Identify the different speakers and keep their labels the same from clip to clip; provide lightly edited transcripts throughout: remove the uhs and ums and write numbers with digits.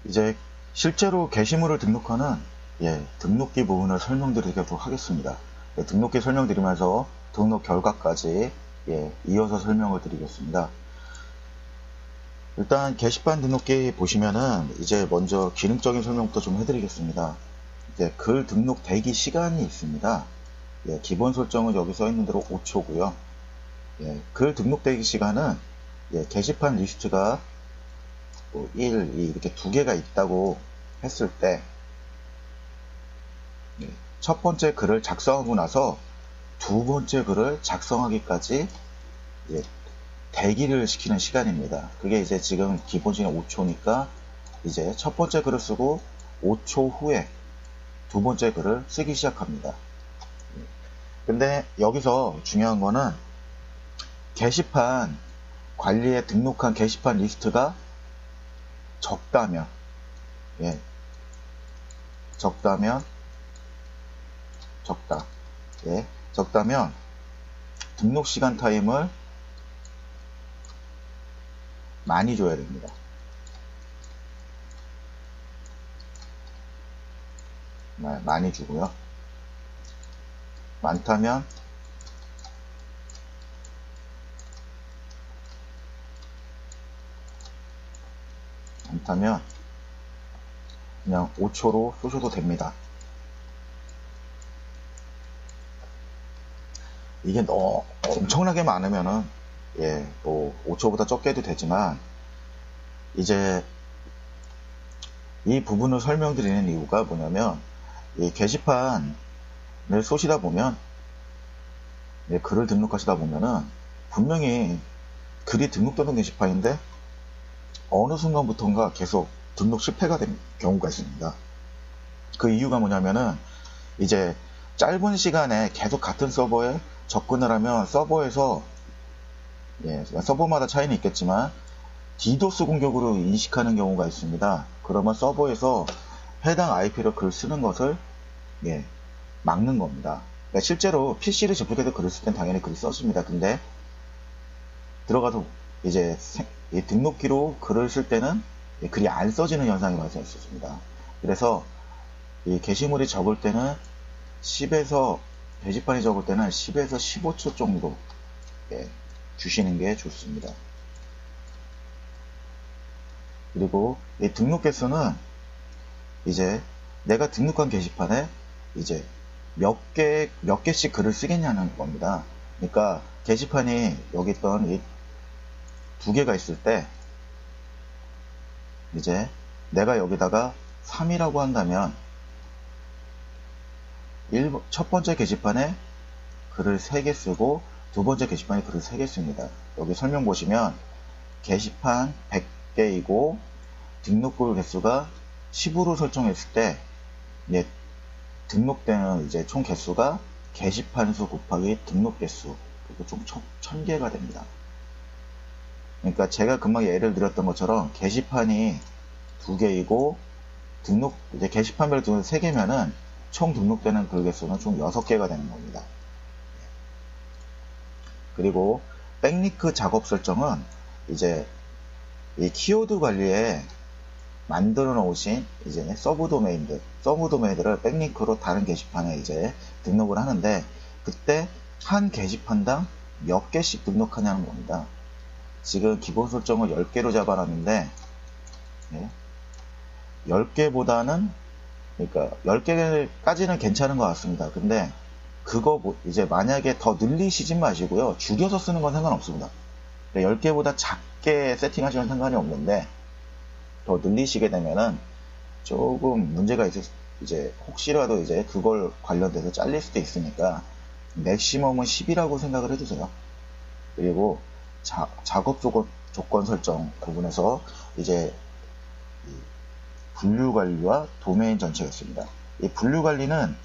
Speaker 1: 이제 실제로 게시물을 등록하는 등록기 부분을 설명드리도록 하겠습니다. 등록기 설명드리면서 등록 결과까지 이어서 설명을 드리겠습니다. 일단 게시판 등록기 보시면은 이제 먼저 기능적인 설명부터 좀 해드리겠습니다. 이제 글 등록 대기 시간이 있습니다. 기본 설정은 여기 써 있는 대로 5초고요. 글 등록 대기 시간은 게시판 리스트가 1, 2 이렇게 두 개가 있다고 했을 때 첫 번째 글을 작성하고 나서 두 번째 글을 작성하기까지 대기를 시키는 시간입니다. 그게 이제 지금 기본 시간 5초니까 이제 첫 번째 글을 쓰고 5초 후에 두 번째 글을 쓰기 시작합니다. 근데 여기서 중요한 거는 게시판 관리에 등록한 게시판 리스트가 적다면 적다면 등록 시간 타임을 많이 줘야 됩니다. 많이 주고요. 많다면 그냥 5초로 쏘셔도 됩니다. 이게 엄청나게 많으면은 뭐 5초보다 적게 해도 되지만 이제 이 부분을 설명드리는 이유가 뭐냐면 이 게시판을 쏘시다 보면 글을 등록하시다 보면은 분명히 글이 등록되는 게시판인데 어느 순간부터인가 계속 등록 실패가 된 경우가 있습니다. 그 이유가 뭐냐면은 이제 짧은 시간에 계속 같은 서버에 접근을 하면 서버에서 서버마다 차이는 있겠지만 디도스 공격으로 인식하는 경우가 있습니다. 그러면 서버에서 해당 IP로 글 쓰는 것을 막는 겁니다. 그러니까 실제로 PC를 접속해서 글을 쓸 땐 당연히 글이 써집니다. 근데 들어가서 이제 등록기로 글을 쓸 때는 글이 안 써지는 현상이 발생했었습니다. 그래서 이 게시물이 적을 때는 게시판이 적을 때는 10에서 15초 정도 주시는 게 좋습니다. 그리고 이 등록 개수는 이제 내가 등록한 게시판에 이제 몇 개씩 글을 쓰겠냐는 겁니다. 그러니까 게시판이 여기 있던 이 두 개가 있을 때 이제 내가 여기다가 3이라고 한다면 첫 번째 게시판에 글을 3개 쓰고 두 번째 게시판에 글을 3개 씁니다. 여기 설명 보시면 게시판 100개이고 등록글 개수가 10으로 설정했을 때 등록되는 이제 총 개수가 게시판 수 곱하기 등록 개수 그리고 총 1000개가 됩니다. 그러니까 제가 금방 예를 드렸던 것처럼 게시판이 2개이고 이제 게시판별 3개면은 총 등록되는 글 개수는 총 6개가 되는 겁니다. 그리고 백링크 작업 설정은 이제 이 키워드 관리에 만들어 놓으신 이제 서브 도메인들을 백링크로 다른 게시판에 이제 등록을 하는데 그때 한 게시판당 몇 개씩 등록하냐는 겁니다. 지금 기본 설정을 10개로 잡아놨는데 10개보다는 그러니까 10개까지는 괜찮은 것 같습니다. 근데 그거 이제 만약에 더 늘리시진 마시고요. 줄여서 쓰는 건 상관없습니다. 10개보다 작게 세팅하시면 상관이 없는데 더 늘리시게 되면은 조금 문제가 이제 혹시라도 이제 그걸 관련돼서 잘릴 수도 있으니까 맥시멈은 10이라고 생각을 해주세요. 그리고 작업 조건 설정 부분에서 이제 분류 관리와 도메인 전체가 있습니다. 이 분류 관리는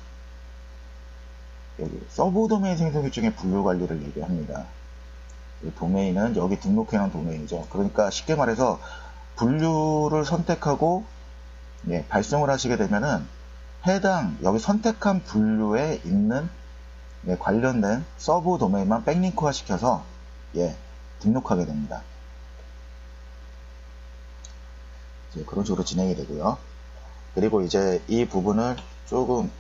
Speaker 1: 여기 서브 도메인 생성기 중에 분류 관리를 얘기합니다. 이 도메인은 여기 등록해놓은 도메인이죠. 그러니까 쉽게 말해서 분류를 선택하고 발송을 하시게 되면은 해당 여기 선택한 분류에 있는 관련된 서브 도메인만 백링크화 시켜서 등록하게 됩니다. 이제 그런 식으로 진행이 되고요. 그리고 이제 이 부분을 조금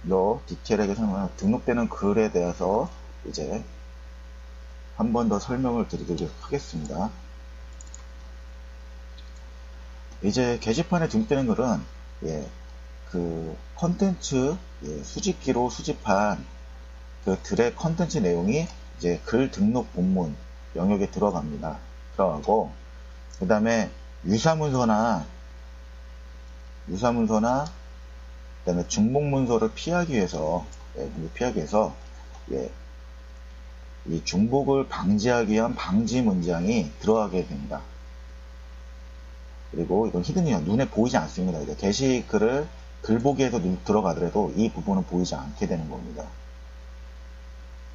Speaker 1: 더 디테일하게 설명하면 등록되는 글에 대해서 이제 한 번 더 설명을 드리도록 하겠습니다. 이제 게시판에 등록되는 글은 그 컨텐츠 수집기로 수집한 그 글의 컨텐츠 내용이 이제 글 등록 본문 영역에 들어가고 그 다음에 유사문서나 그다음에 중복문서를 피하기 위해서 이 중복을 방지하기 위한 방지 문장이 들어가게 됩니다. 그리고 이건 히든이요. 눈에 보이지 않습니다. 이제 게시글을 글보기에서 들어가더라도 이 부분은 보이지 않게 되는 겁니다.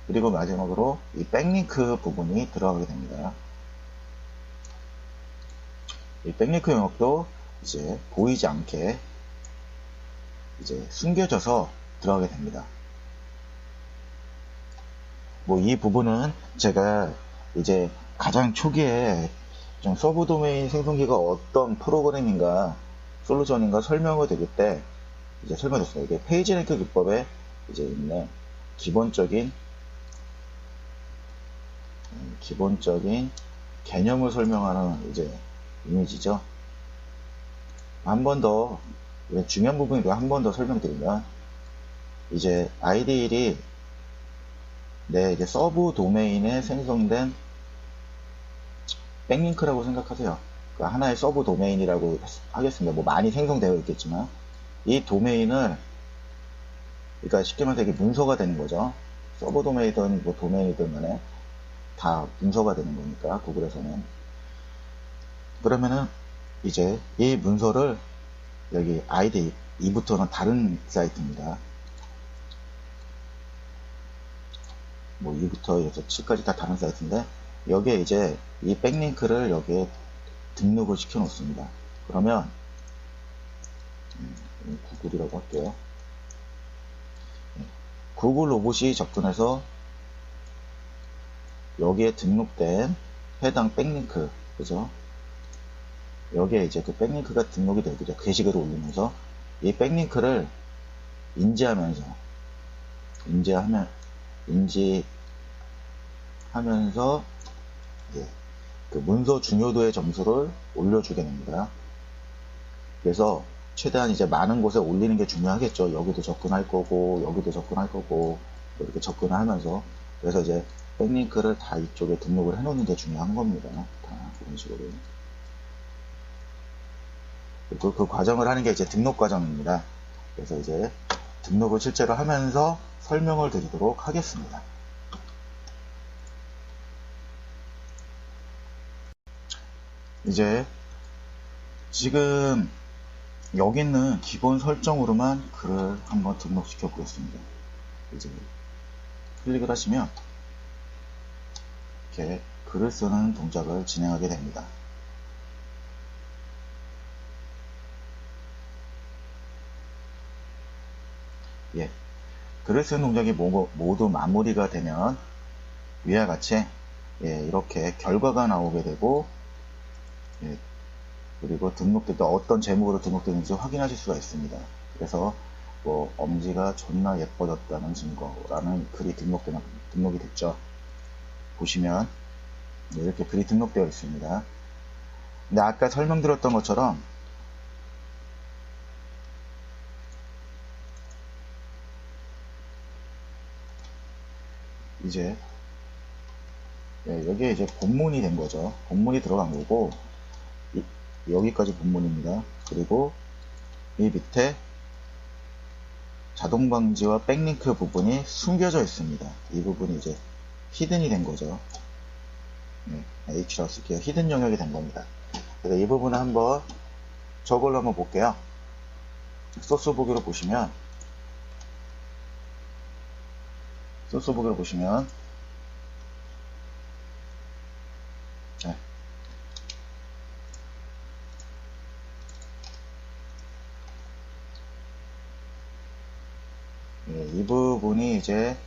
Speaker 1: 그리고 마지막으로 이 백링크 부분이 들어가게 됩니다. 이 백링크 영역도 이제 보이지 않게 이제 숨겨져서 들어가게 됩니다. 뭐 이 부분은 제가 이제 가장 초기에 좀 서브 도메인 생성기가 어떤 프로그램인가 솔루션인가 설명을 드릴 때 이제 설명드렸어요. 이게 페이지 랭크 기법에 이제 있는 기본적인 개념을 설명하는 이제 이미지죠. 한 번 더 중요한 부분이고 한 번 더 설명드리면 이제 아이디일이 이제 서브 도메인에 생성된 백링크라고 생각하세요. 그러니까 하나의 서브 도메인이라고 하겠습니다. 뭐 많이 생성되어 있겠지만 이 도메인을 그러니까 쉽게 말해서 이게 문서가 되는 거죠. 서브 도메인이든 뭐 도메인이든 간에 다 문서가 되는 거니까 구글에서는. 그러면은 이제 이 문서를 여기 아이디 2부터는 다른 사이트입니다. 뭐 2부터 7까지 다 다른 사이트인데 여기에 이제 이 백링크를 여기에 등록을 시켜 놓습니다. 그러면 구글이라고 할게요. 구글 로봇이 접근해서 여기에 등록된 해당 백링크, 그죠? 여기에 이제 그 백링크가 등록이 되죠. 게시글을 올리면서 이 백링크를 인지하면서 그 문서 중요도의 점수를 올려주게 됩니다. 그래서 최대한 이제 많은 곳에 올리는 게 중요하겠죠. 여기도 접근할 거고 여기도 접근할 거고 이렇게 접근을 하면서 그래서 이제 백링크를 다 이쪽에 등록을 해 놓는 게 중요한 겁니다. 다 이런 식으로. 그리고 그 과정을 하는 게 이제 등록 과정입니다. 그래서 이제 등록을 실제로 하면서 설명을 드리도록 하겠습니다. 이제 지금 여기 있는 기본 설정으로만 글을 한번 등록시켜 보겠습니다. 이제 클릭을 하시면 이렇게 글을 쓰는 동작을 진행하게 됩니다. 글을 쓰는 동작이 모두 마무리가 되면 위와 같이 이렇게 결과가 나오게 되고 그리고 등록됐다 어떤 제목으로 등록되는지 확인하실 수가 있습니다. 그래서 뭐 엄지가 존나 예뻐졌다는 증거라는 글이 등록이 됐죠. 보시면 이렇게 글이 등록되어 있습니다. 근데 아까 설명드렸던 것처럼 이제 여기에 이제 본문이 된 거죠. 본문이 들어간 거고 여기까지 본문입니다. 그리고 이 밑에 자동 방지와 백링크 부분이 숨겨져 있습니다. 이 부분이 이제 히든이 된 거죠. H라고 쓸게요. 히든 영역이 된 겁니다. 그래서 이 부분을 한번 저걸로 한번 볼게요. 소스 보기로 보시면 이 부분이 이제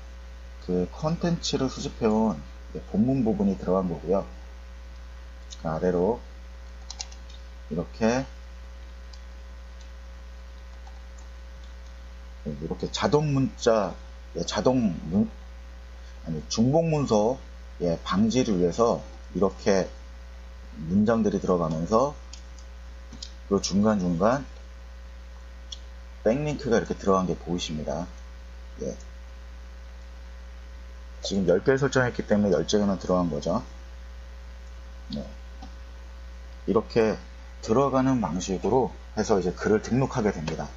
Speaker 1: 그 컨텐츠를 수집해온 본문 부분이 들어간 거고요. 아래로 이렇게 자동 문자, 중복 문서 방지를 위해서 이렇게 문장들이 들어가면서 그 중간중간 백링크가 이렇게 들어간 게 보이십니다. 예. 지금 10개를 설정했기 때문에 10개는 들어간 거죠. 네. 이렇게 들어가는 방식으로 해서 이제 글을 등록하게 됩니다.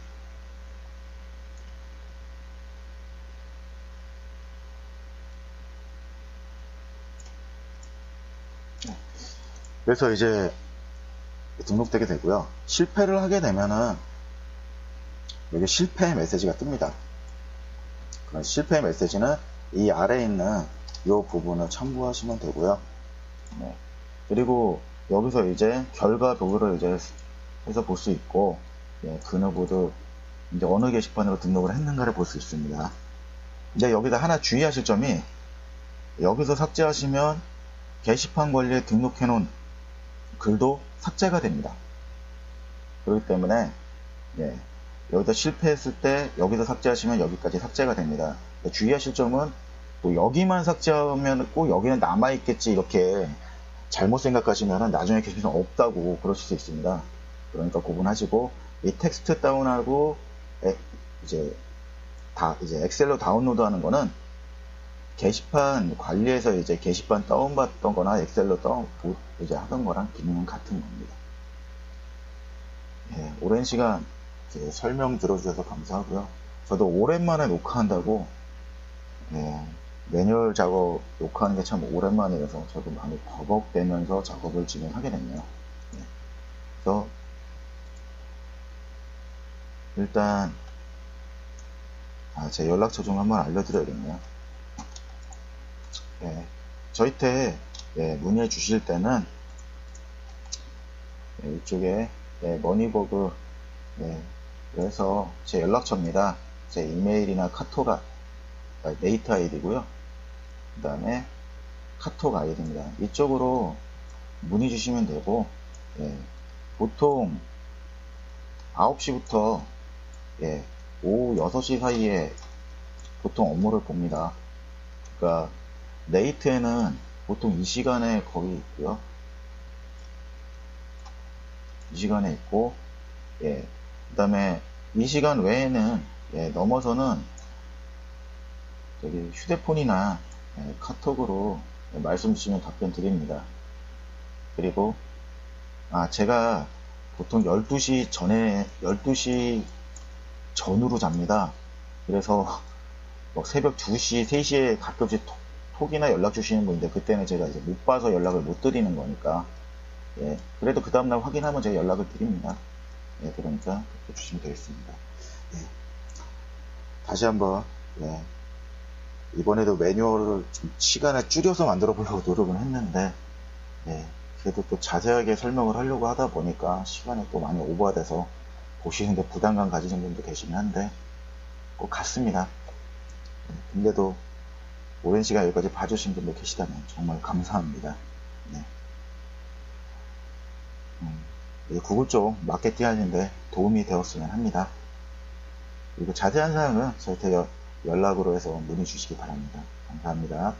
Speaker 1: 그래서 이제 등록되게 되고요. 실패를 하게 되면은 여기 실패 메시지가 뜹니다. 그런 실패 메시지는 이 아래에 있는 이 부분을 참고하시면 되고요. 네. 그리고 여기서 이제 결과 도구를 이제 해서 볼 수 있고, 그 누구도 이제 어느 게시판으로 등록을 했는가를 볼 수 있습니다. 이제 여기다 하나 주의하실 점이, 여기서 삭제하시면 게시판 관리에 등록해 놓은 글도 삭제가 됩니다. 그렇기 때문에 여기다 실패했을 때 여기서 삭제하시면 여기까지 삭제가 됩니다. 주의하실 점은 또 여기만 삭제하면 꼭 여기는 남아있겠지 이렇게 잘못 생각하시면 나중에 게시판 없다고 그러실 수 있습니다. 그러니까 구분하시고 이 텍스트 다운하고 이제 엑셀로 다운로드 하는 거는 게시판 관리에서 이제 게시판 다운받던 거나 엑셀로 이제 하던 거랑 기능은 같은 겁니다. 오랜 시간 설명 들어주셔서 감사하고요. 저도 오랜만에 녹화한다고 매뉴얼 작업 녹화하는 게 참 오랜만이라서 저도 많이 버벅대면서 작업을 진행하게 됐네요. 그래서 일단 제 연락처 좀 한번 알려드려야겠네요. 저희한테 문의해 주실 때는 이쪽에 머니버그 그래서 제 연락처입니다. 제 이메일이나 카톡 네이트 아이디고요. 그 다음에 카톡 아이디입니다. 이쪽으로 문의 주시면 되고 보통 9시부터 오후 6시 사이에 보통 업무를 봅니다. 그러니까 네이트에는 보통 이 시간에 거의 있고요. 이 시간에 있고 그 다음에 이 시간 외에는 넘어서는 저기 휴대폰이나 카톡으로 말씀 주시면 답변 드립니다. 그리고 제가 보통 12시 전후로 잡니다. 그래서 새벽 2시, 3시에 가끔씩 톡이나 연락 주시는 분인데 그때는 제가 이제 못 봐서 연락을 못 드리는 거니까 그래도 그 다음날 확인하면 제가 연락을 드립니다. 그러니까 그렇게 주시면 되겠습니다. 다시 한번 이번에도 매뉴얼을 좀 시간을 줄여서 만들어 보려고 노력은 했는데 그래도 또 자세하게 설명을 하려고 하다 보니까 시간이 또 많이 오버돼서 보시는데 부담감 가지는 분도 계시긴 한데 꼭 같습니다. 근데도 오랜 시간 여기까지 봐주신 분도 계시다면 정말 감사합니다. 구글 쪽 마케팅 하는데 도움이 되었으면 합니다. 그리고 자세한 사항은 저한테 연락으로 해서 문의 주시기 바랍니다. 감사합니다.